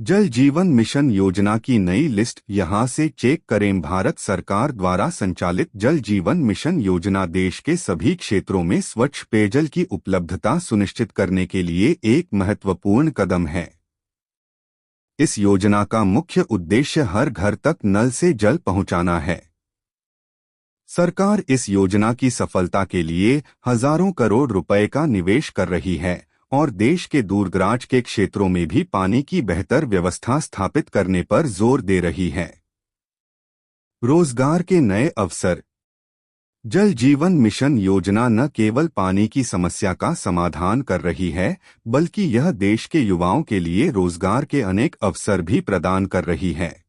जल जीवन मिशन योजना की नई लिस्ट यहां से चेक करें। भारत सरकार द्वारा संचालित जल जीवन मिशन योजना देश के सभी क्षेत्रों में स्वच्छ पेयजल की उपलब्धता सुनिश्चित करने के लिए एक महत्वपूर्ण कदम है। इस योजना का मुख्य उद्देश्य हर घर तक नल से जल पहुंचाना है। सरकार इस योजना की सफलता के लिए हजारों करोड़ रुपए का निवेश कर रही है और देश के दूरदराज के क्षेत्रों में भी पानी की बेहतर व्यवस्था स्थापित करने पर जोर दे रही है। रोजगार के नए अवसर। जल जीवन मिशन योजना न केवल पानी की समस्या का समाधान कर रही है, बल्कि यह देश के युवाओं के लिए रोजगार के अनेक अवसर भी प्रदान कर रही है।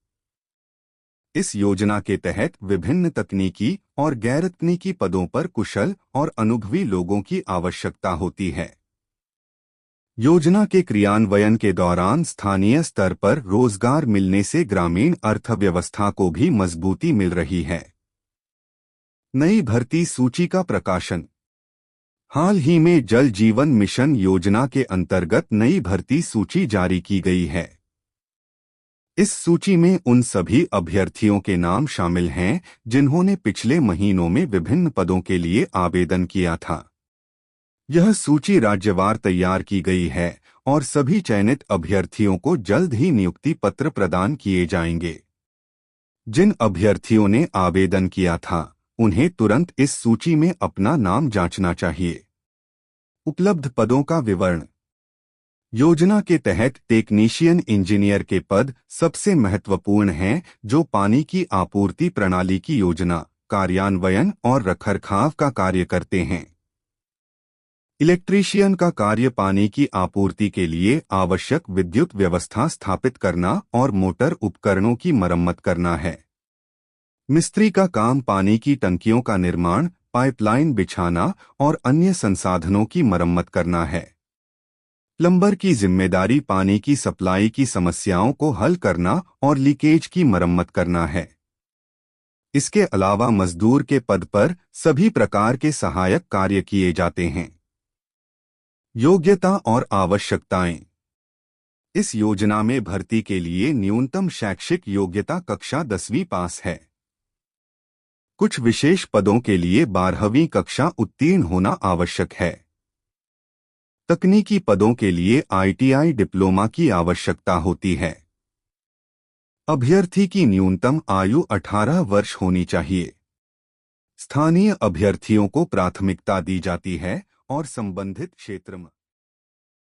इस योजना के तहत विभिन्न तकनीकी और गैर तकनीकी पदों पर कुशल और अनुभवी लोगों की आवश्यकता होती है। योजना के क्रियान्वयन के दौरान स्थानीय स्तर पर रोजगार मिलने से ग्रामीण अर्थव्यवस्था को भी मजबूती मिल रही है। नई भर्ती सूची का प्रकाशन। हाल ही में जल जीवन मिशन योजना के अंतर्गत नई भर्ती सूची जारी की गई है। इस सूची में उन सभी अभ्यर्थियों के नाम शामिल हैं जिन्होंने पिछले महीनों में विभिन्न पदों के लिए आवेदन किया था। यह सूची राज्यवार तैयार की गई है और सभी चयनित अभ्यर्थियों को जल्द ही नियुक्ति पत्र प्रदान किए जाएंगे। जिन अभ्यर्थियों ने आवेदन किया था, उन्हें तुरंत इस सूची में अपना नाम जांचना चाहिए। उपलब्ध पदों का विवरण। योजना के तहत टेक्नीशियन इंजीनियर के पद सबसे महत्वपूर्ण हैं, जो पानी की आपूर्ति प्रणाली की योजना, कार्यान्वयन और रखरखाव का कार्य करते हैं। इलेक्ट्रीशियन का कार्य पानी की आपूर्ति के लिए आवश्यक विद्युत व्यवस्था स्थापित करना और मोटर उपकरणों की मरम्मत करना है। मिस्त्री का काम पानी की टंकियों का निर्माण, पाइपलाइन बिछाना और अन्य संसाधनों की मरम्मत करना है। प्लम्बर की जिम्मेदारी पानी की सप्लाई की समस्याओं को हल करना और लीकेज की मरम्मत करना है। इसके अलावा मजदूर के पद पर सभी प्रकार के सहायक कार्य किए जाते हैं। योग्यता और आवश्यकताएं। इस योजना में भर्ती के लिए न्यूनतम शैक्षिक योग्यता कक्षा 10वीं पास है। कुछ विशेष पदों के लिए 12वीं कक्षा उत्तीर्ण होना आवश्यक है। तकनीकी पदों के लिए ITI डिप्लोमा की आवश्यकता होती है। अभ्यर्थी की न्यूनतम आयु 18 वर्ष होनी चाहिए। स्थानीय अभ्यर्थियों को प्राथमिकता दी जाती है और संबंधित क्षेत्र में